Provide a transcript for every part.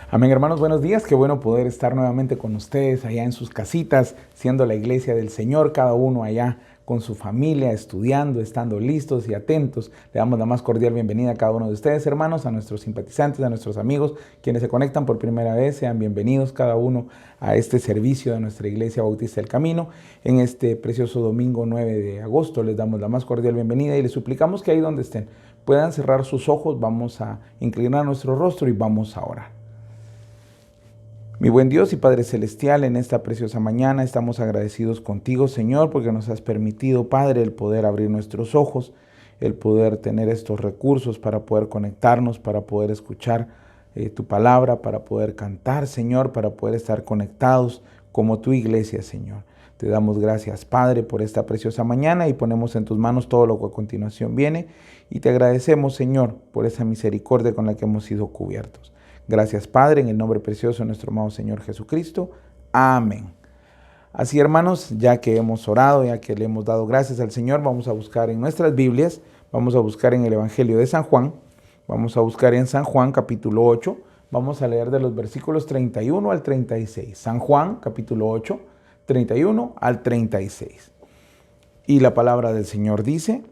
Amén, hermanos, buenos días. Qué bueno poder estar nuevamente con ustedes allá en sus casitas, siendo la iglesia del Señor, cada uno allá con su familia, estudiando, estando listos y atentos. Le damos la más cordial bienvenida a cada uno de ustedes, hermanos, a nuestros simpatizantes, a nuestros amigos, quienes se conectan por primera vez. Sean bienvenidos cada uno a este servicio de nuestra Iglesia Bautista del Camino. En este precioso domingo 9 de agosto les damos la más cordial bienvenida y les suplicamos que ahí donde estén puedan cerrar sus ojos. Vamos a inclinar nuestro rostro y vamos a orar. Mi buen Dios y Padre Celestial, en esta preciosa mañana estamos agradecidos contigo, Señor, porque nos has permitido, Padre, el poder abrir nuestros ojos, el poder tener estos recursos para poder conectarnos, para poder escuchar tu palabra, para poder cantar, Señor, para poder estar conectados como tu iglesia, Señor. Te damos gracias, Padre, por esta preciosa mañana y ponemos en tus manos todo lo que a continuación viene y te agradecemos, Señor, por esa misericordia con la que hemos sido cubiertos. Gracias, Padre, en el nombre precioso de nuestro amado Señor Jesucristo. Amén. Así, hermanos, ya que hemos orado, ya que le hemos dado gracias al Señor, vamos a buscar en nuestras Biblias, vamos a buscar en el Evangelio de San Juan, vamos a buscar en San Juan capítulo 8, vamos a leer de los versículos 31 al 36. San Juan capítulo 8, 31 al 36. Y la palabra del Señor dice: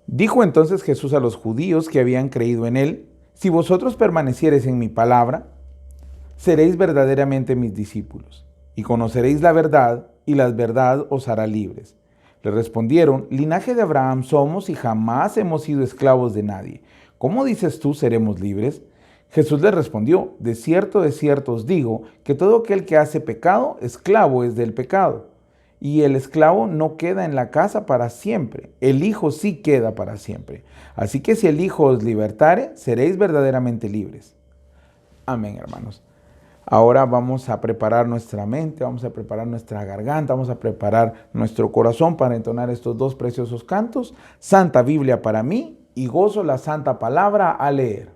Dijo entonces Jesús a los judíos que habían creído en él: Si vosotros permaneciereis en mi palabra, seréis verdaderamente mis discípulos, y conoceréis la verdad, y la verdad os hará libres. Le respondieron: Linaje de Abraham somos y jamás hemos sido esclavos de nadie. ¿Cómo dices tú, seremos libres? Jesús les respondió: de cierto os digo, que todo aquel que hace pecado, esclavo es del pecado. Y el esclavo no queda en la casa para siempre, el Hijo sí queda para siempre. Así que si el Hijo os libertare, seréis verdaderamente libres. Amén, hermanos. Ahora vamos a preparar nuestra mente, vamos a preparar nuestra garganta, vamos a preparar nuestro corazón para entonar estos dos preciosos cantos. Santa Biblia para mí y gozo la santa palabra a leer.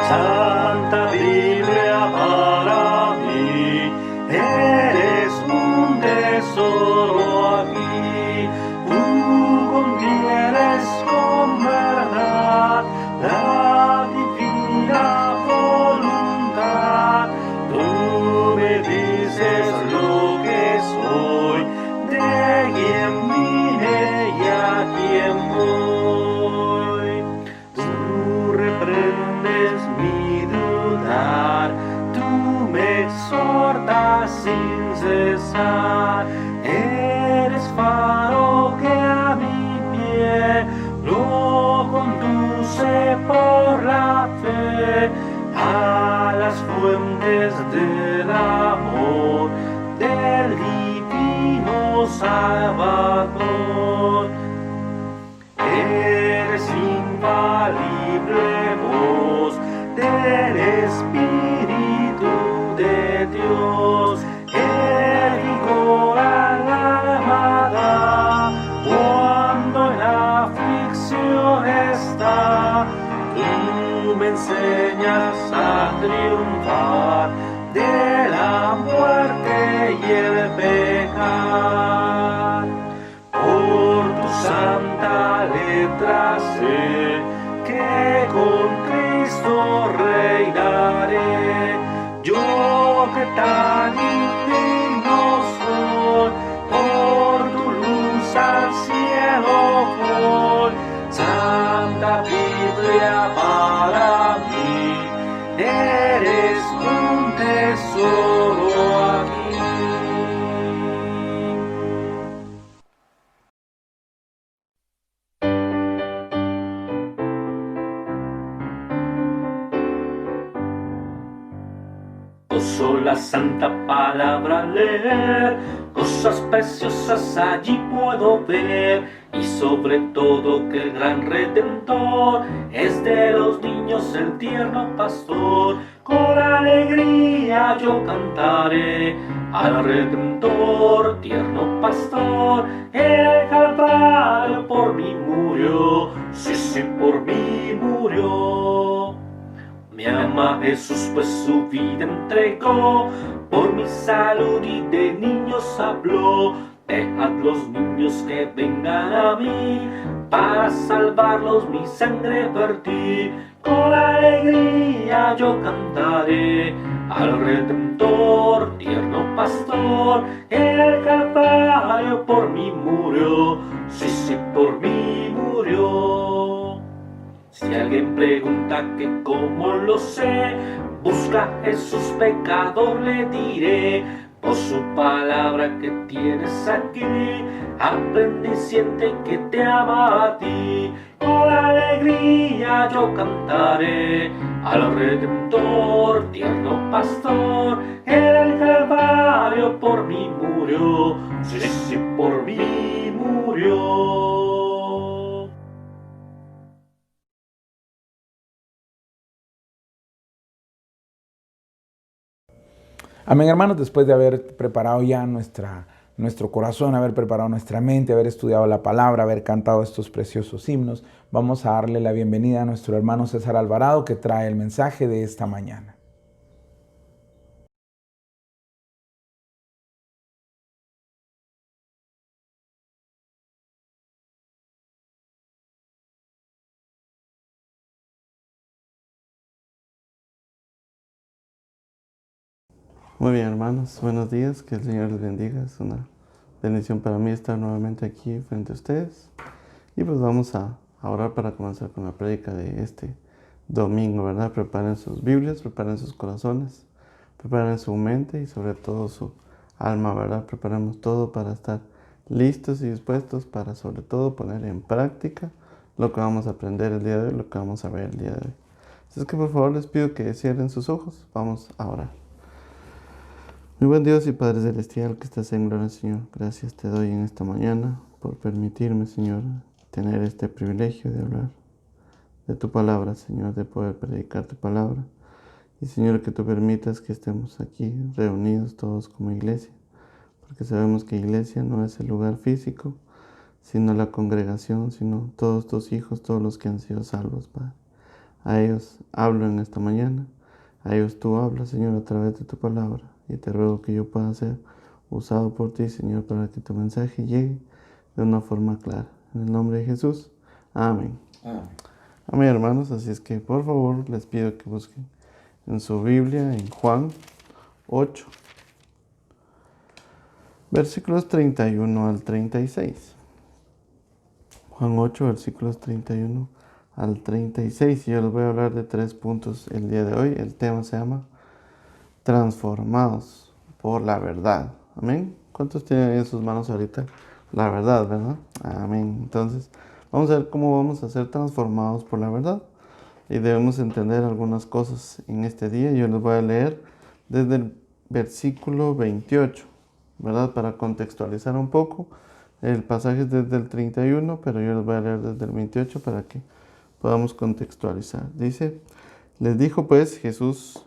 Santa Biblia para mí, eres un tesoro aquí. Tú contienes con verdad la divina voluntad. Tú me dices lo que soy, de quién vine y a quién voy. Tú reprendes mi dudar, tú me exhortas sin cesar. Eres faro que a mi pie lo conduce por la fe a las fuentes del amor del divino Salvador. Eres infalible voz del Espíritu de Dios, el vigor al alma da cuando en la aflicción está. Tú me enseñas a triunfar de la muerte y el pecado. Por tu santa letra sé que con Cristo reinaré. Yo que tan indigno soy, por tu luz al cielo voy. Santa Biblia para mí, eres un tesoro aquí. Gozo la santa palabra al leer, cosas preciosas allí puedo ver, y sobre todo que el gran Redentor es de los niños el tierno pastor. Con alegría yo cantaré al Redentor, tierno pastor, en el Calvario por mi mundo A Jesús pues su vida entregó, por mi salud y de niños habló. Dejad los niños que vengan a mí, para salvarlos mi sangre vertí. Con alegría yo cantaré al Redentor, tierno pastor, en el Calvario por mí murió, sí, por mí murió. Si alguien pregunta que cómo lo sé, busca a Jesús pecador, le diré. Por su palabra que tienes aquí, aprende y siente que te ama a ti. Con alegría yo cantaré al Redentor, tierno pastor, en el Calvario por mí murió, sí, por mí murió. Amén, hermanos, después de haber preparado ya nuestro corazón, haber preparado nuestra mente, haber estudiado la palabra, haber cantado estos preciosos himnos, vamos a darle la bienvenida a nuestro hermano César Alvarado, que trae el mensaje de esta mañana. Muy bien, hermanos, buenos días, que el Señor les bendiga. Es una bendición para mí estar nuevamente aquí frente a ustedes. Y pues vamos a orar para comenzar con la prédica de este domingo, ¿verdad? Preparen sus Biblias, preparen sus corazones, preparen su mente y sobre todo su alma, ¿verdad? Preparemos todo para estar listos y dispuestos para sobre todo poner en práctica lo que vamos a aprender el día de hoy, lo que vamos a ver el día de hoy. Así es que por favor les pido que cierren sus ojos, vamos a orar. Muy buen Dios y Padre Celestial que estás en gloria, Señor. Gracias te doy en esta mañana por permitirme, Señor, tener este privilegio de hablar de tu palabra, Señor, de poder predicar tu palabra. Y, Señor, que tú permitas que estemos aquí reunidos todos como iglesia, porque sabemos que iglesia no es el lugar físico, sino la congregación, sino todos tus hijos, todos los que han sido salvos, Padre. A ellos hablo en esta mañana, a ellos tú hablas, Señor, a través de tu palabra. Y te ruego que yo pueda ser usado por ti, Señor, para que tu mensaje llegue de una forma clara. En el nombre de Jesús. Amén. Amén, hermanos. Así es que, por favor, les pido que busquen en su Biblia, en Juan 8, versículos 31 al 36. Juan 8, versículos 31 al 36. Y yo les voy a hablar de 3 puntos el día de hoy. El tema se llama transformados por la verdad. Amén. ¿Cuántos tienen en sus manos ahorita la verdad, verdad? Amén. Entonces, vamos a ver cómo vamos a ser transformados por la verdad. Y debemos entender algunas cosas en este día. Yo les voy a leer desde el versículo 28, ¿verdad? Para contextualizar un poco. El pasaje es desde el 31, pero yo les voy a leer desde el 28 para que podamos contextualizar. Dice, les dijo pues Jesús: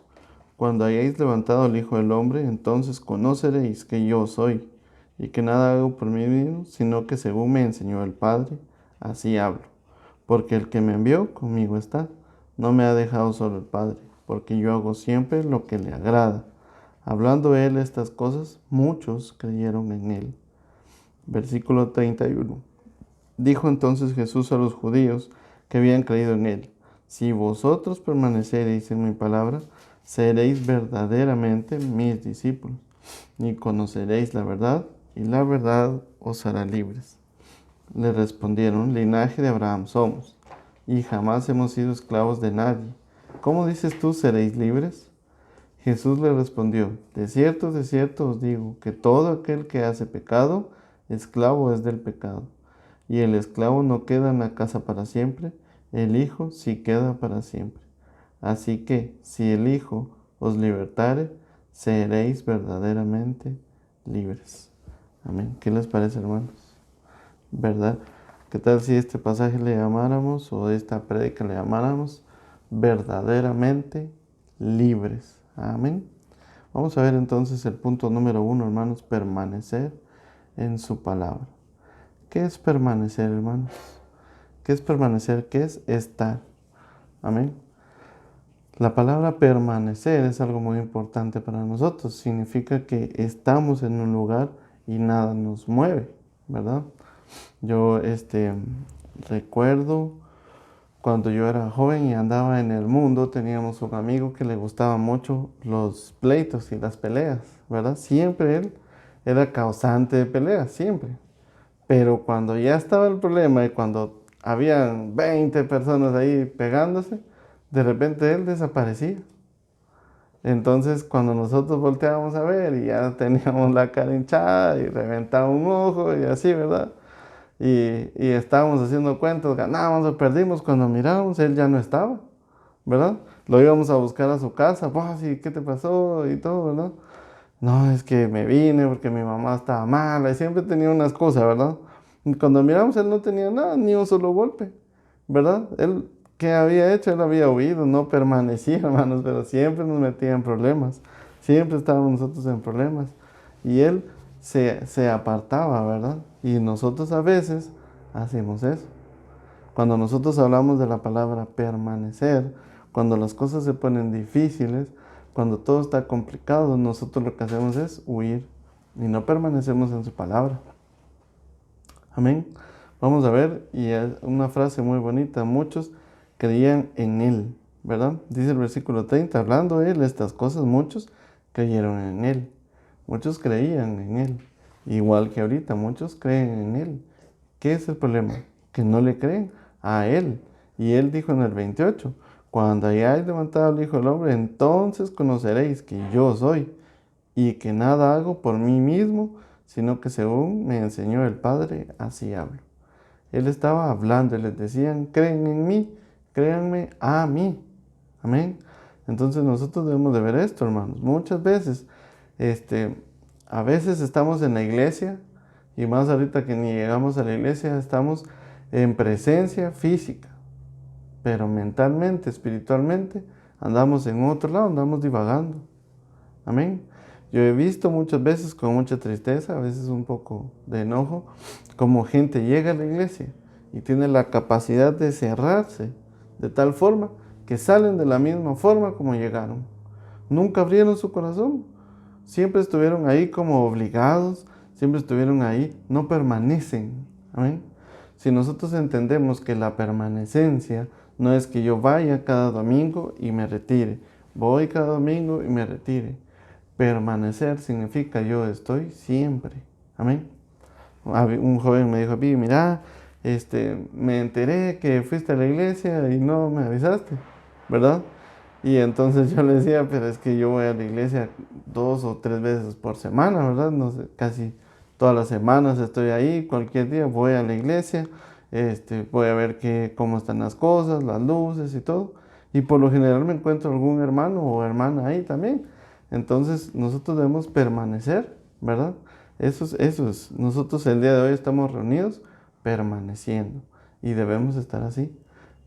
cuando hayáis levantado al Hijo del Hombre, entonces conoceréis que yo soy, y que nada hago por mí mismo, sino que según me enseñó el Padre, así hablo. Porque el que me envió conmigo está, no me ha dejado solo el Padre, porque yo hago siempre lo que le agrada. Hablando él estas cosas, muchos creyeron en él. Versículo 31. Dijo entonces Jesús a los judíos que habían creído en él: si vosotros permaneceréis en mi palabra, seréis verdaderamente mis discípulos, y conoceréis la verdad, y la verdad os hará libres. Le respondieron: linaje de Abraham somos, y jamás hemos sido esclavos de nadie. ¿Cómo dices tú, seréis libres? Jesús le respondió: de cierto os digo, que todo aquel que hace pecado, esclavo es del pecado. Y el esclavo no queda en la casa para siempre, el Hijo sí queda para siempre. Así que, si el Hijo os libertare, seréis verdaderamente libres. Amén. ¿Qué les parece, hermanos? ¿Verdad? ¿Qué tal si este pasaje le llamáramos, o esta prédica le llamáramos, verdaderamente libres? Amén. Vamos a ver entonces el punto número 1, hermanos: permanecer en su palabra. ¿Qué es permanecer, hermanos? ¿Qué es permanecer? ¿Qué es estar? Amén. La palabra permanecer es algo muy importante para nosotros. Significa que estamos en un lugar y nada nos mueve, ¿verdad? Yo recuerdo cuando yo era joven y andaba en el mundo, teníamos un amigo que le gustaban mucho los pleitos y las peleas, ¿verdad? Siempre él era causante de peleas, siempre. Pero cuando ya estaba el problema y cuando habían 20 personas ahí pegándose, de repente él desaparecía. Entonces cuando nosotros volteábamos a ver y ya teníamos la cara hinchada y reventaba un ojo y así, ¿verdad? Y estábamos haciendo cuentas, ganábamos o perdimos, cuando mirábamos él ya no estaba, ¿verdad? Lo íbamos a buscar a su casa, pues, ¿y qué te pasó? Y todo, ¿verdad? No, es que me vine porque mi mamá estaba mala y siempre tenía unas cosas, ¿verdad? Y cuando miramos, él no tenía nada, ni un solo golpe, ¿verdad? Él, ¿qué había hecho? Él había huido, no permanecía, hermanos, pero siempre nos metía en problemas, siempre estábamos nosotros en problemas. Y él se apartaba, ¿verdad? Y nosotros a veces hacemos eso. Cuando nosotros hablamos de la palabra permanecer, cuando las cosas se ponen difíciles, cuando todo está complicado, nosotros lo que hacemos es huir y no permanecemos en su palabra. Amén. Vamos a ver, y es una frase muy bonita, muchos creían en Él, ¿verdad? Dice el versículo 30, hablando Él estas cosas, muchos creyeron en Él, muchos creían en Él, igual que ahorita, muchos creen en Él. ¿Qué es el problema? Que no le creen a Él. Y Él dijo en el 28, cuando hayáis levantado al Hijo del Hombre, entonces conoceréis que yo soy, y que nada hago por mí mismo, sino que según me enseñó el Padre, así hablo. Él estaba hablando y les decían, creen en mí, créanme a mí. Amén. Entonces nosotros debemos de ver esto, hermanos. Muchas veces, a veces estamos en la iglesia, y más ahorita que ni llegamos a la iglesia, estamos en presencia física, pero mentalmente, espiritualmente, andamos en otro lado, andamos divagando. Amén. Yo he visto muchas veces con mucha tristeza, a veces un poco de enojo, como gente llega a la iglesia y tiene la capacidad de cerrarse de tal forma que salen de la misma forma como llegaron. Nunca abrieron su corazón, siempre estuvieron ahí como obligados, siempre estuvieron ahí, no permanecen. Amén. Si nosotros entendemos que la permanecencia no es que yo vaya cada domingo y me retire, voy cada domingo y me retire. Permanecer significa yo estoy siempre. Amén. Un joven me dijo a mí, mira, me enteré que fuiste a la iglesia y no me avisaste, ¿verdad? Y entonces yo le decía, pero es que yo voy a la iglesia 2 o 3 veces por semana, ¿verdad? No sé, casi todas las semanas estoy ahí, cualquier día voy a la iglesia, voy a ver cómo están las cosas, las luces y todo. Y por lo general me encuentro algún hermano o hermana ahí también. Entonces nosotros debemos permanecer, ¿verdad? Eso es. Nosotros el día de hoy estamos reunidos permaneciendo y debemos estar así,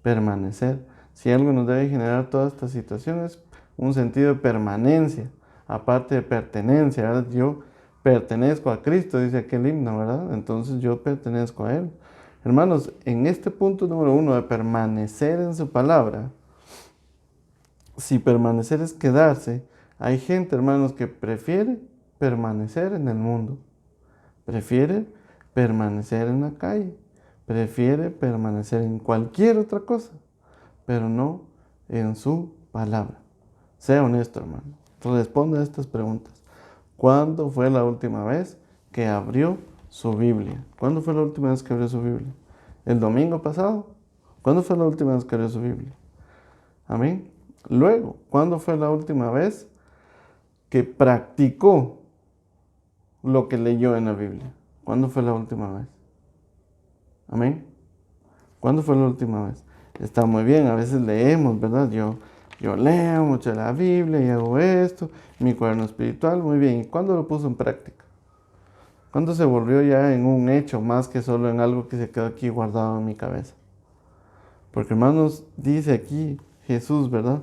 permanecer. Si algo nos debe generar todas estas situaciones, un sentido de permanencia, aparte de pertenencia, ¿verdad? Yo pertenezco a Cristo, dice aquel himno, ¿verdad? Entonces yo pertenezco a Él. Hermanos, en este punto número 1 de permanecer en su palabra, si permanecer es quedarse, hay gente, hermanos, que prefiere permanecer en el mundo, prefiere permanecer en la calle, prefiere permanecer en cualquier otra cosa, pero no en su palabra. Sea honesto, hermano. Responda a estas preguntas. ¿Cuándo fue la última vez que abrió su Biblia? ¿Cuándo fue la última vez que abrió su Biblia? ¿El domingo pasado? ¿Cuándo fue la última vez que abrió su Biblia? Amén. Luego, ¿cuándo fue la última vez que practicó lo que leyó en la Biblia? ¿Cuándo fue la última vez? Amén. ¿Cuándo fue la última vez? Está muy bien, a veces leemos, ¿verdad? Yo leo mucho la Biblia y hago esto, mi cuaderno espiritual, muy bien. ¿Y cuándo lo puso en práctica? ¿Cuándo se volvió ya en un hecho más que solo en algo que se quedó aquí guardado en mi cabeza? Porque, hermanos, dice aquí Jesús, ¿verdad?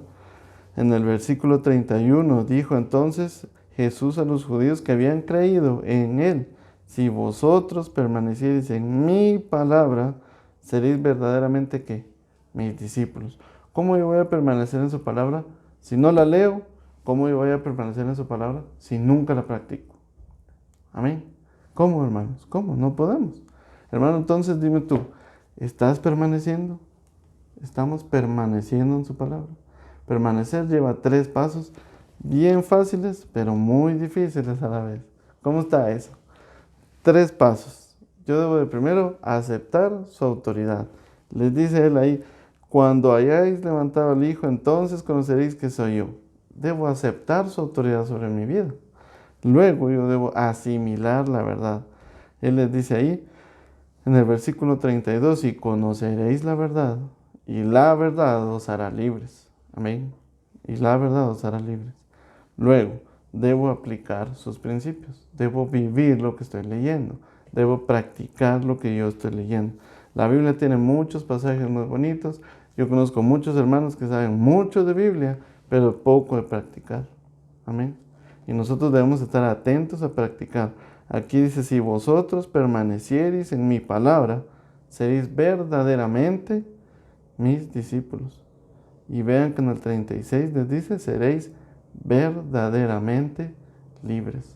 En el versículo 31 dijo entonces Jesús a los judíos que habían creído en Él: si vosotros permaneciereis en mi palabra, seréis verdaderamente ¿qué? Mis discípulos. ¿Cómo yo voy a permanecer en su palabra? Si no la leo, ¿cómo yo voy a permanecer en su palabra si nunca la practico? Amén. ¿Cómo, hermanos? ¿Cómo? No podemos. Hermano, entonces dime tú, ¿estás permaneciendo? ¿Estamos permaneciendo en su palabra? Permanecer lleva 3 pasos bien fáciles, pero muy difíciles a la vez. ¿Cómo está eso? 3 pasos. Yo debo de primero aceptar su autoridad. Les dice él ahí, cuando hayáis levantado al Hijo, entonces conoceréis que soy yo. Debo aceptar su autoridad sobre mi vida. Luego yo debo asimilar la verdad. Él les dice ahí, en el versículo 32, y conoceréis la verdad, y la verdad os hará libres. Amén. Y la verdad os hará libres. Luego, debo aplicar sus principios. Debo vivir lo que estoy leyendo. Debo practicar lo que yo estoy leyendo. La Biblia tiene muchos pasajes muy bonitos. Yo conozco muchos hermanos que saben mucho de Biblia, pero poco de practicar. Amén. Y nosotros debemos estar atentos a practicar. Aquí dice, si vosotros permaneciereis en mi palabra, seréis verdaderamente mis discípulos. Y vean que en el 36 les dice, seréis verdaderamente libres.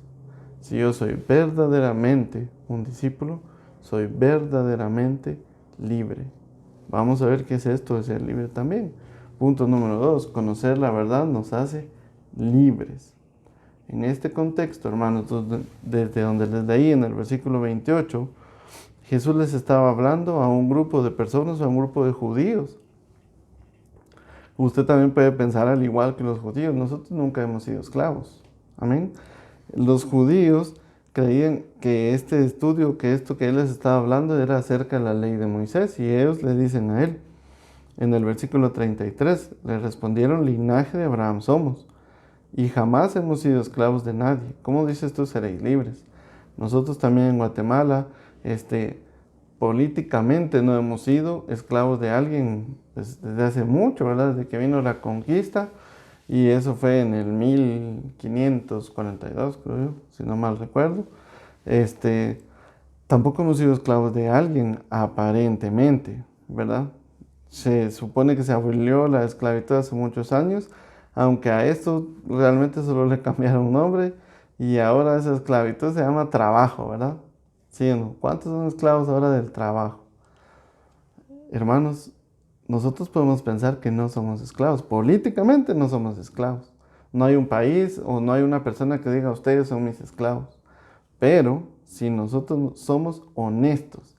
Si yo soy verdaderamente un discípulo, soy verdaderamente libre. Vamos a ver qué es esto de ser libre también. Punto número 2, conocer la verdad nos hace libres. En este contexto, hermanos, desde donde les leí en el versículo 28, Jesús les estaba hablando a un grupo de personas, a un grupo de judíos. Usted también puede pensar al igual que los judíos, nosotros nunca hemos sido esclavos. Amén. Los judíos creían que este estudio, que esto que él les estaba hablando era acerca de la ley de Moisés, y ellos le dicen a él, en el versículo 33, le respondieron, linaje de Abraham somos, y jamás hemos sido esclavos de nadie. ¿Cómo dices tú seréis libres? Nosotros también en Guatemala, políticamente no hemos sido esclavos de alguien desde hace mucho, ¿verdad? Desde que vino la conquista, y eso fue en el 1542, creo yo, si no mal recuerdo. Tampoco hemos sido esclavos de alguien, aparentemente, ¿verdad? Se supone que se abolió la esclavitud hace muchos años, aunque a esto realmente solo le cambiaron nombre, y ahora esa esclavitud se llama trabajo, ¿verdad? ¿Sí o no? ¿Cuántos son esclavos ahora del trabajo? Hermanos, nosotros podemos pensar que no somos esclavos. Políticamente no somos esclavos. No hay un país o no hay una persona que diga, ustedes son mis esclavos. Pero si nosotros somos honestos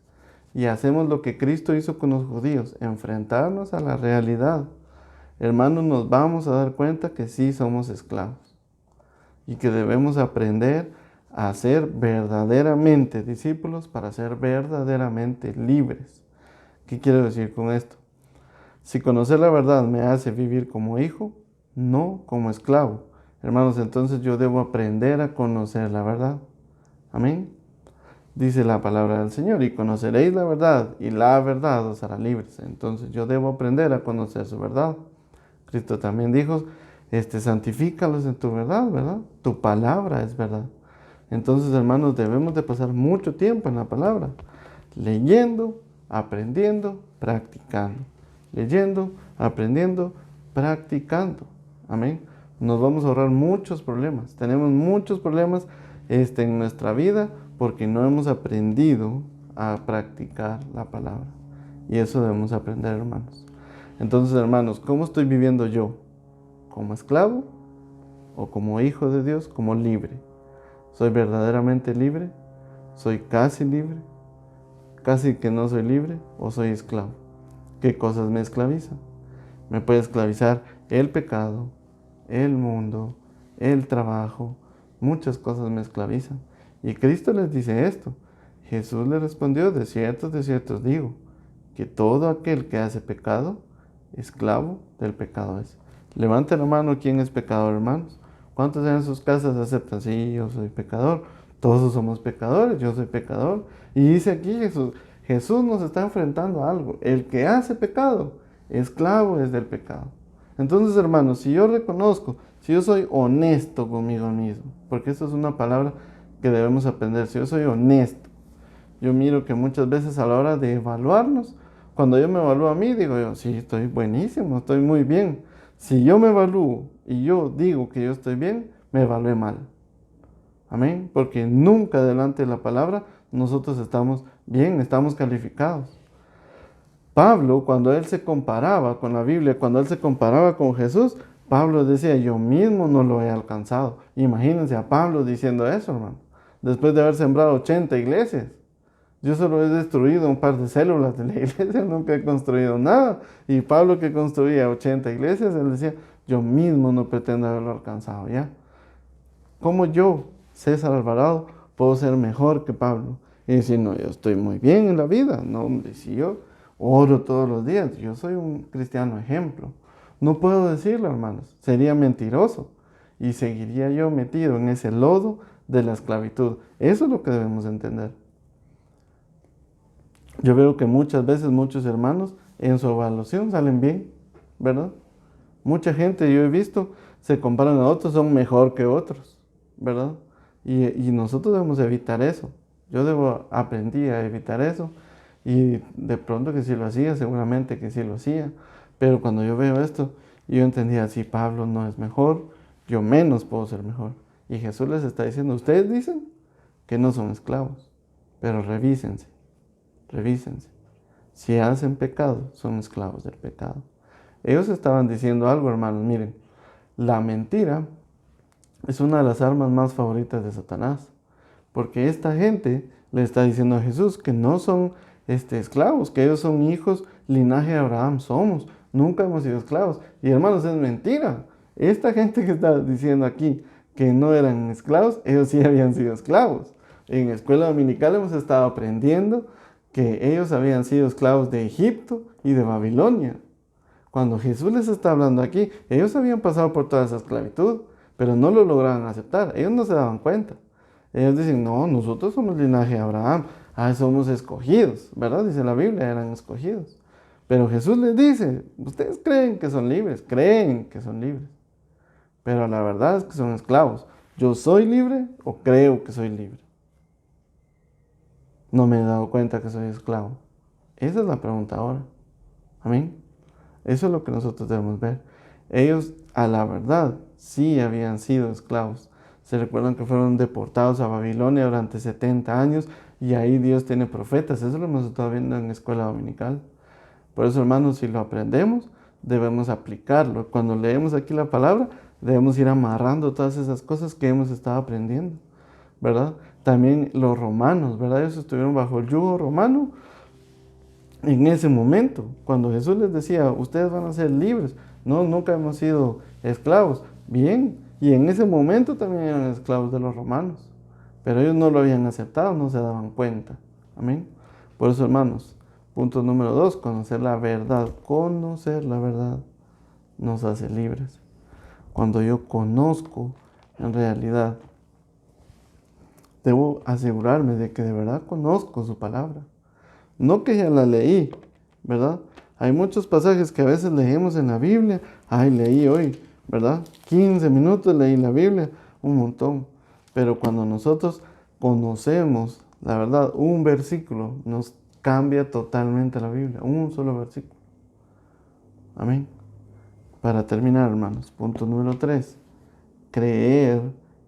y hacemos lo que Cristo hizo con los judíos, enfrentarnos a la realidad, hermanos, nos vamos a dar cuenta que sí somos esclavos y que debemos aprender a ser verdaderamente discípulos para ser verdaderamente libres. ¿Qué quiero decir con esto? Si conocer la verdad me hace vivir como hijo, no como esclavo. Hermanos, entonces yo debo aprender a conocer la verdad. Amén. Dice la palabra del Señor, y conoceréis la verdad, y la verdad os hará libres. Entonces yo debo aprender a conocer su verdad. Cristo también dijo, santifícalos en tu verdad, ¿verdad? Tu palabra es verdad. Entonces, hermanos, debemos de pasar mucho tiempo en la palabra, leyendo, aprendiendo, practicando. Leyendo, aprendiendo, practicando. Amén. Nos vamos a ahorrar muchos problemas. Tenemos muchos problemas en nuestra vida porque no hemos aprendido a practicar la palabra. Y eso debemos aprender, hermanos. Entonces, hermanos, ¿cómo estoy viviendo yo? ¿Como esclavo o como hijo de Dios, como libre? ¿Soy verdaderamente libre? ¿Soy casi libre? ¿Casi que no soy libre o soy esclavo? ¿Qué cosas me esclavizan? Me puede esclavizar el pecado, el mundo, el trabajo. Muchas cosas me esclavizan. Y Cristo les dice esto. Jesús les respondió, de cierto os digo, que todo aquel que hace pecado, esclavo del pecado es. Levanten la mano, ¿quién es pecador, hermanos? ¿Cuántos en sus casas aceptan? Sí, yo soy pecador. Todos somos pecadores, yo soy pecador. Y dice aquí Jesús nos está enfrentando a algo. El que hace pecado, esclavo es del pecado. Entonces, hermanos, si yo reconozco, si yo soy honesto conmigo mismo, porque esto es una palabra que debemos aprender, si yo soy honesto, yo miro que muchas veces a la hora de evaluarnos, cuando yo me evalúo a mí, digo yo, sí, estoy buenísimo, estoy muy bien. Si yo me evalúo y yo digo que yo estoy bien, me evalué mal. Amén. Porque nunca delante de la palabra nosotros estamos bien, estamos calificados. Pablo, cuando él se comparaba con la Biblia, cuando él se comparaba con Jesús, Pablo decía, yo mismo no lo he alcanzado. Imagínense a Pablo diciendo eso, hermano. Después de haber sembrado 80 iglesias. Yo solo he destruido un par de células de la iglesia, nunca he construido nada. Y Pablo, que construía 80 iglesias, él decía, yo mismo no pretendo haberlo alcanzado ya. ¿Cómo yo, César Alvarado, puedo ser mejor que Pablo? Y decir, no, yo estoy muy bien en la vida. No, hombre, si yo oro todos los días, yo soy un cristiano ejemplo. No puedo decirlo, hermanos, sería mentiroso. Y seguiría yo metido en ese lodo de la esclavitud. Eso es lo que debemos entender. Yo veo que muchas veces muchos hermanos en su evaluación salen bien, ¿verdad? Mucha gente, yo he visto, se comparan a otros, son mejor que otros, ¿verdad? Y nosotros debemos evitar eso. Yo aprendí a evitar eso. Y de pronto que sí lo hacía, seguramente que sí lo hacía. Pero cuando yo veo esto, yo entendía, si Pablo no es mejor, yo menos puedo ser mejor. Y Jesús les está diciendo, ustedes dicen que no son esclavos, pero revísense. Si hacen pecado, son esclavos del pecado. Ellos estaban diciendo algo, hermanos, miren, la mentira es una de las armas más favoritas de Satanás, porque esta gente le está diciendo a Jesús que no son esclavos, que ellos son hijos, linaje de Abraham somos, nunca hemos sido esclavos. Y hermanos, es mentira. Esta gente que está diciendo aquí que no eran esclavos, ellos sí habían sido esclavos. En escuela dominical hemos estado aprendiendo que ellos habían sido esclavos de Egipto y de Babilonia. Cuando Jesús les está hablando aquí, ellos habían pasado por toda esa esclavitud, pero no lo lograban aceptar. Ellos no se daban cuenta. Ellos dicen, no, nosotros somos linaje de Abraham, somos escogidos, ¿verdad? Dice la Biblia, eran escogidos. Pero Jesús les dice, ustedes creen que son libres, pero la verdad es que son esclavos. ¿Yo soy libre o creo que soy libre? No me he dado cuenta que soy esclavo. Esa es la pregunta ahora. Amén. Eso es lo que nosotros debemos ver. Ellos, a la verdad, sí habían sido esclavos. Se recuerdan que fueron deportados a Babilonia durante 70 años y ahí Dios tiene profetas. Eso lo hemos estado viendo en la escuela dominical. Por eso, hermanos, si lo aprendemos, debemos aplicarlo. Cuando leemos aquí la palabra, debemos ir amarrando todas esas cosas que hemos estado aprendiendo, ¿verdad? También los romanos, ¿verdad? Ellos estuvieron bajo el yugo romano en ese momento, cuando Jesús les decía, ustedes van a ser libres. No, nunca hemos sido esclavos. Bien, y en ese momento también eran esclavos de los romanos, pero ellos no lo habían aceptado, no se daban cuenta. Amén. Por eso, hermanos, punto número 2, conocer la verdad. Conocer la verdad nos hace libres. Cuando yo conozco, en realidad, debo asegurarme de que de verdad conozco su palabra. No que ya la leí, ¿verdad? Hay muchos pasajes que a veces leemos en la Biblia. Leí hoy, ¿verdad? 15 minutos leí la Biblia, un montón. Pero cuando nosotros conocemos, la verdad, un versículo nos cambia totalmente la Biblia. Un solo versículo. Amén. Para terminar, hermanos, punto número 3. Creer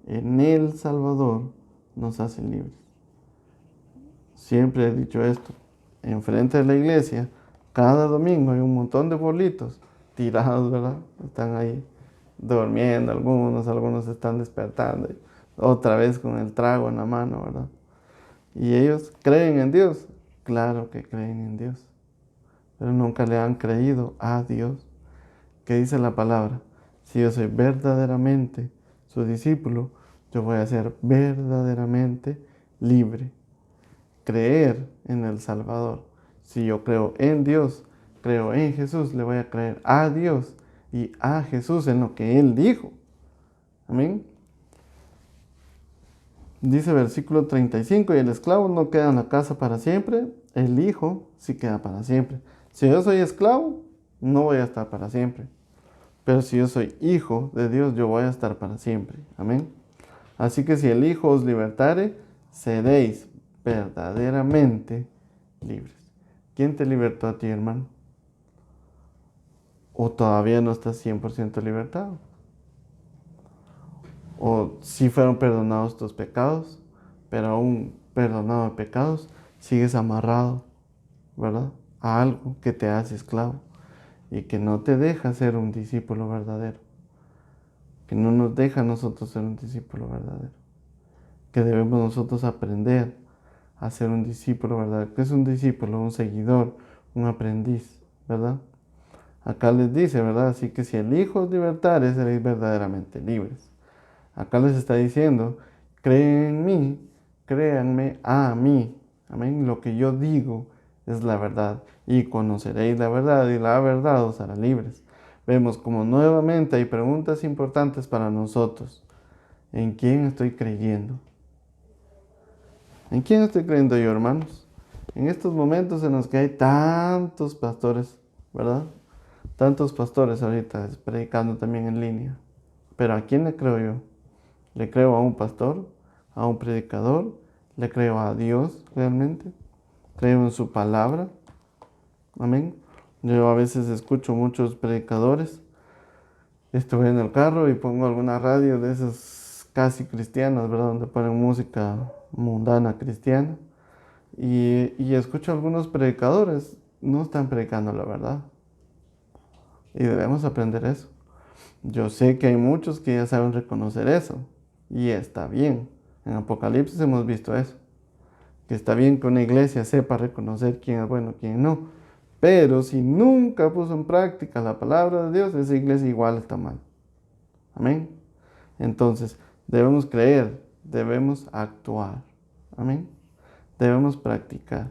en el Salvador nos hace libres. Siempre he dicho esto. Enfrente de la iglesia, cada domingo hay un montón de bolitos tirados, ¿verdad? Están ahí durmiendo algunos están despertando, otra vez con el trago en la mano, ¿verdad? ¿Y ellos creen en Dios? Claro que creen en Dios, pero nunca le han creído a Dios. ¿Qué dice la palabra? Si yo soy verdaderamente su discípulo, yo voy a ser verdaderamente libre. Creer en el Salvador. Si yo creo en Dios, creo en Jesús, le voy a creer a Dios y a Jesús en lo que Él dijo. Amén. Dice versículo 35, y el esclavo no queda en la casa para siempre, el hijo sí queda para siempre. Si yo soy esclavo, no voy a estar para siempre. Pero si yo soy hijo de Dios, yo voy a estar para siempre. Amén. Así que si el Hijo os libertare, seréis verdaderamente libres. ¿Quién te libertó a ti, hermano? ¿O todavía no estás 100% libertado? O si fueron perdonados tus pecados, pero aún perdonado de pecados, sigues amarrado, ¿verdad? A algo que te hace esclavo y que no te deja ser un discípulo verdadero. Que no nos deja a nosotros ser un discípulo verdadero. Que debemos nosotros aprender a ser un discípulo verdadero. ¿Qué es un discípulo? Un seguidor, un aprendiz, ¿verdad? Acá les dice, ¿verdad? Así que si el Hijo os libertare, seréis verdaderamente libres. Acá les está diciendo, creen en mí, créanme a mí. Amén. Lo que yo digo es la verdad. Y conoceréis la verdad y la verdad os hará libres. Vemos como nuevamente hay preguntas importantes para nosotros. ¿En quién estoy creyendo? ¿En quién estoy creyendo yo, hermanos? En estos momentos en los que hay tantos pastores, ¿verdad? Tantos pastores ahorita predicando también en línea. Pero ¿a quién le creo yo? ¿Le creo a un pastor? ¿A un predicador? ¿Le creo a Dios realmente? ¿Creo en su palabra? Amén. Yo a veces escucho muchos predicadores. Estoy en el carro y pongo alguna radio de esas casi cristianas, ¿verdad? Donde ponen música mundana cristiana. Y escucho a algunos predicadores. No están predicando la verdad. Y debemos aprender eso. Yo sé que hay muchos que ya saben reconocer eso. Y está bien. En Apocalipsis hemos visto eso. Que está bien que una iglesia sepa reconocer quién es bueno y quién no. Pero si nunca puso en práctica la palabra de Dios, esa iglesia igual está mal. Amén. Entonces, debemos creer, debemos actuar. Amén. Debemos practicar.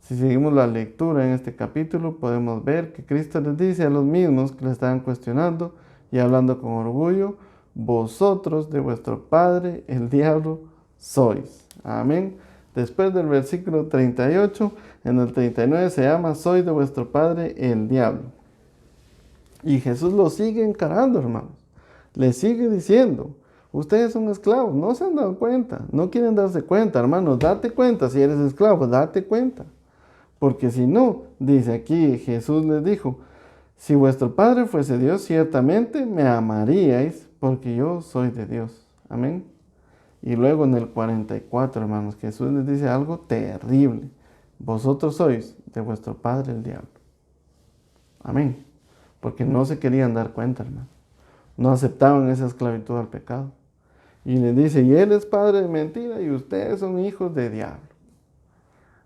Si seguimos la lectura en este capítulo, podemos ver que Cristo les dice a los mismos que le estaban cuestionando y hablando con orgullo, vosotros de vuestro padre, el diablo, sois. Amén. Después del versículo 38, en el 39 se llama, soy de vuestro padre, el diablo. Y Jesús lo sigue encarando, hermanos. Le sigue diciendo, ustedes son esclavos, no se han dado cuenta, no quieren darse cuenta, hermanos, date cuenta, si eres esclavo, date cuenta. Porque si no, dice aquí, Jesús les dijo, si vuestro Padre fuese Dios, ciertamente me amaríais, porque yo soy de Dios. Amén. Y luego en el 44, hermanos, Jesús les dice algo terrible. Vosotros sois de vuestro padre el diablo. Amén. Porque no se querían dar cuenta, hermano. No aceptaban esa esclavitud al pecado. Y les dice, y él es padre de mentira y ustedes son hijos de diablo.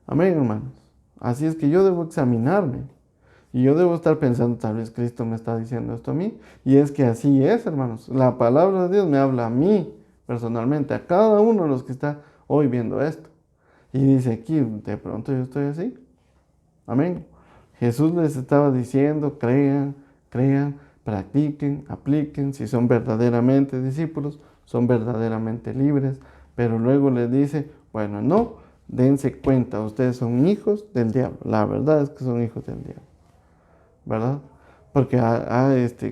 Amén, hermanos. Así es que yo debo examinarme. Y yo debo estar pensando, tal vez Cristo me está diciendo esto a mí. Y es que así es, hermanos. La palabra de Dios me habla a mí, personalmente, a cada uno de los que está hoy viendo esto. Y dice aquí, de pronto yo estoy así. Amén. Jesús les estaba diciendo, crean, practiquen, apliquen. Si son verdaderamente discípulos, son verdaderamente libres. Pero luego les dice, bueno, no, dense cuenta, ustedes son hijos del diablo. La verdad es que son hijos del diablo. ¿Verdad? Porque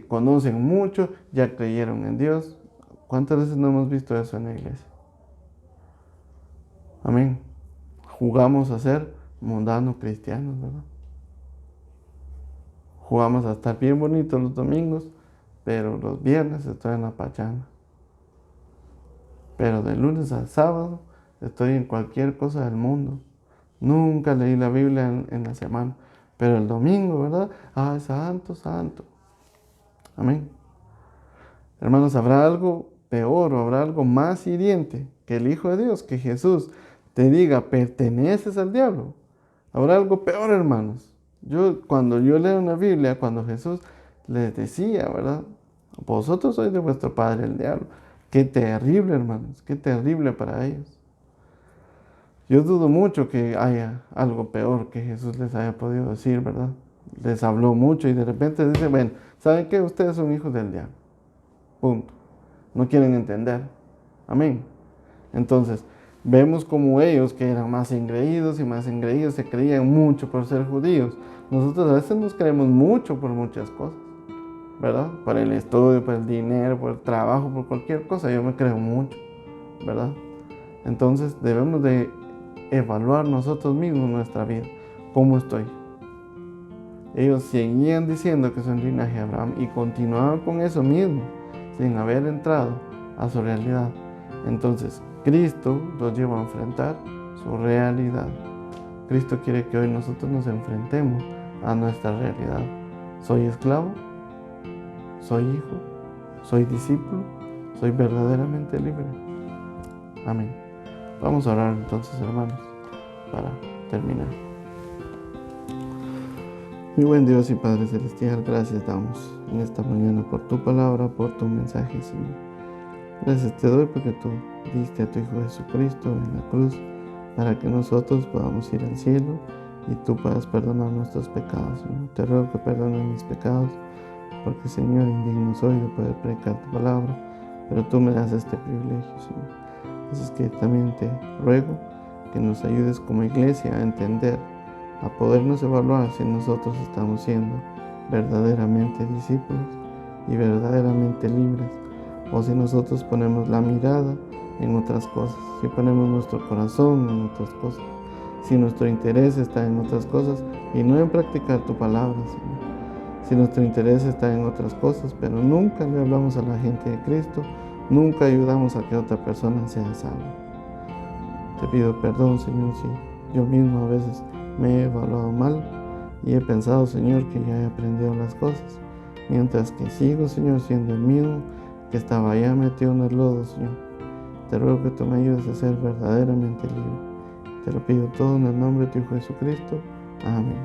conocen mucho, ya creyeron en Dios. ¿Cuántas veces no hemos visto eso en la iglesia? Amén. Jugamos a ser mundanos cristianos, ¿verdad? Jugamos a estar bien bonitos los domingos, pero los viernes estoy en la pachanga. Pero de lunes al sábado estoy en cualquier cosa del mundo. Nunca leí la Biblia en la semana. Pero el domingo, ¿verdad? ¡Ay, santo, santo! Amén. Hermanos, ¿habrá algo peor o habrá algo más hiriente que el Hijo de Dios, que Jesús te diga, perteneces al diablo? ¿Habrá algo peor, hermanos? Cuando yo leo en la Biblia, cuando Jesús les decía, ¿verdad? Vosotros sois de vuestro padre el diablo. Qué terrible, hermanos, qué terrible para ellos. Yo dudo mucho que haya algo peor que Jesús les haya podido decir, ¿verdad? Les habló mucho y de repente dice, bueno, ¿saben qué? Ustedes son hijos del diablo. Punto. No quieren entender. Amén. Entonces, vemos como ellos, que eran más engreídos y más engreídos, se creían mucho por ser judíos. Nosotros a veces nos creemos mucho por muchas cosas, ¿verdad? Por el estudio, por el dinero, por el trabajo, por cualquier cosa. Yo me creo mucho, ¿verdad? Entonces, debemos de evaluar nosotros mismos nuestra vida. ¿Cómo estoy? Ellos seguían diciendo que son linaje de Abraham y continuaban con eso mismo, sin haber entrado a su realidad. Entonces, Cristo los lleva a enfrentar su realidad. Cristo quiere que hoy nosotros nos enfrentemos a nuestra realidad. ¿Soy esclavo? ¿Soy hijo? ¿Soy discípulo? ¿Soy verdaderamente libre? Amén. Vamos a orar entonces, hermanos, para terminar. Mi buen Dios y Padre Celestial, gracias damos en esta mañana por tu palabra, por tu mensaje, Señor. Gracias te doy porque tú diste a tu Hijo Jesucristo en la cruz para que nosotros podamos ir al cielo y tú puedas perdonar nuestros pecados, Señor. Te ruego que perdones mis pecados, porque, Señor, indigno soy de poder predicar tu palabra, pero tú me das este privilegio, Señor. Así es que también te ruego que nos ayudes como iglesia a entender, a podernos evaluar si nosotros estamos siendo verdaderamente discípulos y verdaderamente libres, o si nosotros ponemos la mirada en otras cosas, si ponemos nuestro corazón en otras cosas, si nuestro interés está en otras cosas y no en practicar tu palabra, Señor. Si nuestro interés está en otras cosas, pero nunca le hablamos a la gente de Cristo, nunca ayudamos a que otra persona sea salva. Te pido perdón, Señor, si yo mismo a veces me he evaluado mal y he pensado, Señor, que ya he aprendido las cosas, mientras que sigo, Señor, siendo el mismo que estaba allá metido en el lodo, Señor. Te ruego que tú me ayudes a ser verdaderamente libre. Te lo pido todo en el nombre de tu Hijo Jesucristo. Amén.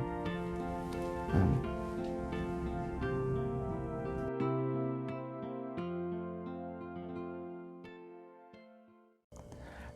Amén.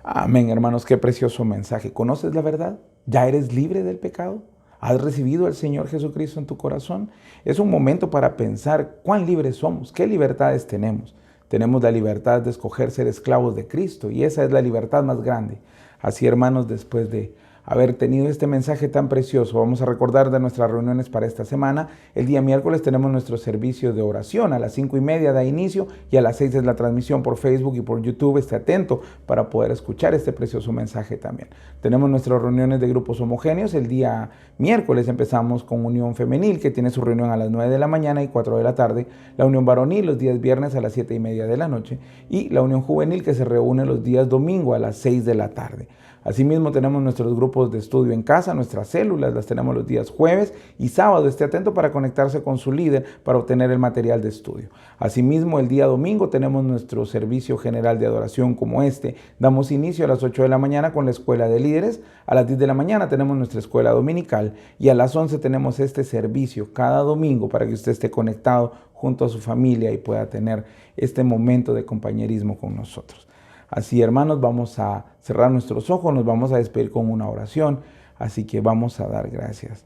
Amén, hermanos, qué precioso mensaje. ¿Conoces la verdad? ¿Ya eres libre del pecado? ¿Has recibido al Señor Jesucristo en tu corazón? Es un momento para pensar cuán libres somos, qué libertades tenemos. Tenemos la libertad de escoger ser esclavos de Cristo y esa es la libertad más grande. Así, hermanos, después de haber tenido este mensaje tan precioso, vamos a recordar de nuestras reuniones para esta semana. El día miércoles tenemos nuestro servicio de oración. A las 5:30 da inicio y a las 6 es la transmisión por Facebook y por YouTube. Esté atento para poder escuchar este precioso mensaje también. Tenemos nuestras reuniones de grupos homogéneos. El día miércoles empezamos con Unión Femenil, que tiene su reunión a las 9 de la mañana y 4 de la tarde. La Unión Varonil los días viernes a las 7:30 de la noche. Y la Unión Juvenil, que se reúne los días domingo a las 6 de la tarde. Asimismo tenemos nuestros grupos de estudio en casa, nuestras células las tenemos los días jueves y sábado. Esté atento para conectarse con su líder para obtener el material de estudio. Asimismo, el día domingo tenemos nuestro servicio general de adoración como este. Damos inicio a las 8 de la mañana con la escuela de líderes. A las 10 de la mañana tenemos nuestra escuela dominical y a las 11 tenemos este servicio cada domingo para que usted esté conectado junto a su familia y pueda tener este momento de compañerismo con nosotros. Así, hermanos, vamos a cerrar nuestros ojos, nos vamos a despedir con una oración, así que vamos a dar gracias.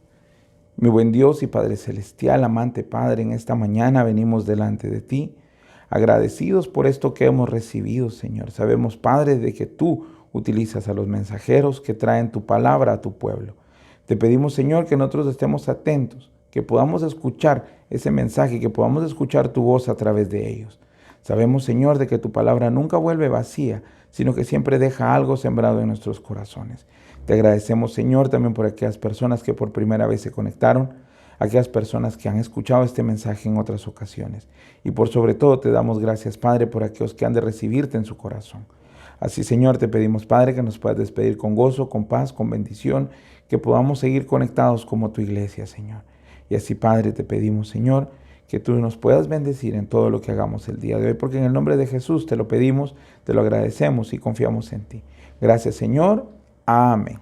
Mi buen Dios y Padre Celestial, amante Padre, en esta mañana venimos delante de ti, agradecidos por esto que hemos recibido, Señor. Sabemos, Padre, de que tú utilizas a los mensajeros que traen tu palabra a tu pueblo. Te pedimos, Señor, que nosotros estemos atentos, que podamos escuchar ese mensaje, que podamos escuchar tu voz a través de ellos. Sabemos, Señor, de que tu palabra nunca vuelve vacía, sino que siempre deja algo sembrado en nuestros corazones. Te agradecemos, Señor, también por aquellas personas que por primera vez se conectaron, aquellas personas que han escuchado este mensaje en otras ocasiones. Y por sobre todo te damos gracias, Padre, por aquellos que han de recibirte en su corazón. Así, Señor, te pedimos, Padre, que nos puedas despedir con gozo, con paz, con bendición, que podamos seguir conectados como tu iglesia, Señor. Y así, Padre, te pedimos, Señor, que tú nos puedas bendecir en todo lo que hagamos el día de hoy, porque en el nombre de Jesús te lo pedimos, te lo agradecemos y confiamos en ti. Gracias, Señor. Amén.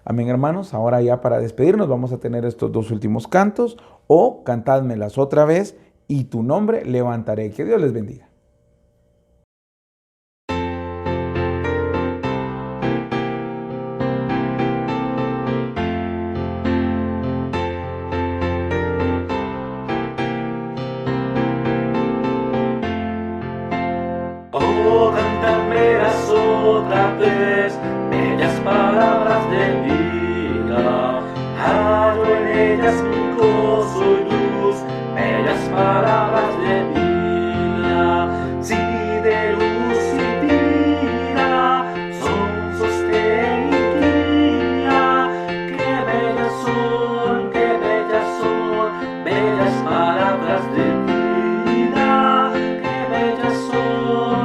Amén, hermanos. Ahora ya para despedirnos vamos a tener estos dos últimos cantos, o cantádmelas otra vez, y tu nombre levantaré. Que Dios les bendiga. Oh, cantármelas otra vez, bellas palabras de vida. Hallo en ellas mi gozo y luz, bellas palabras de vida. Sí, de luz y vida, son sostén y guía. Qué bellas son, bellas palabras de vida. Qué bellas son.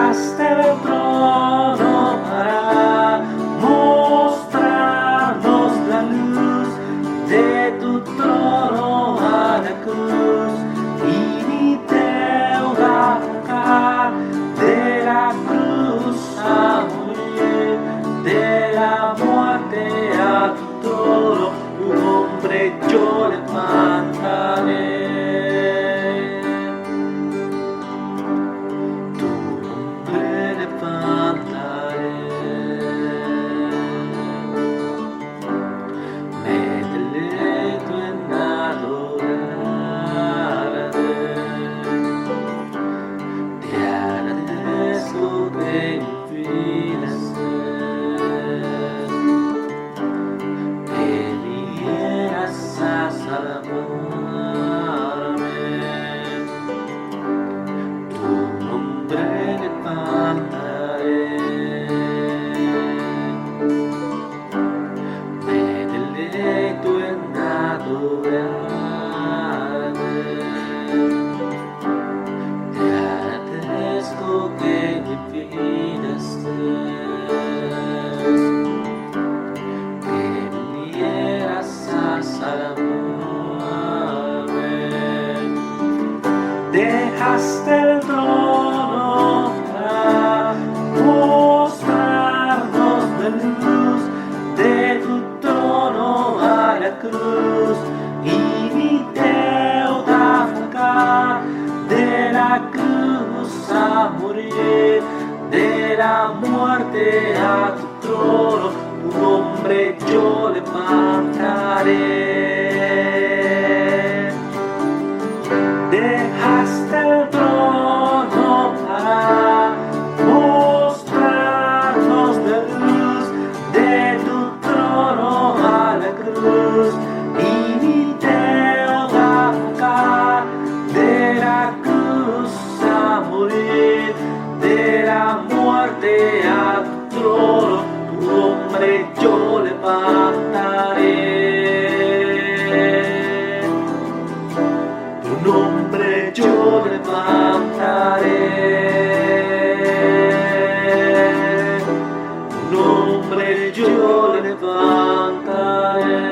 dejaste el trono para mostrarnos la luz de tu trono a la cruz y deuda pagar de la cruz a morir, de la muerte a tu trono, un hombre yo levantaré. Tu nombre levantaré. Me deleito en adorarte. Te agradezco de mi vida ser. Que vinieras a salvarme. Tu nombre levantaré. Me deleito en adorarte. Te agradezco que mi vida estés, que vinieras a salvarme. Dejaste el trono para mostrarnos la luz de tu trono a la cruz y mi deuda pagar, de la cruz a morir, de la muerte a tu trono, un hombre yo levantaré. Dejaste el trono para mostrarnos la luz de tu trono a la cruz y mi deuda pagar, de la cruz a morir, de la muerte a tu trono, tu nombre yo levantaré. Tu nombre yo levantaré. Tu nombre yo levantaré.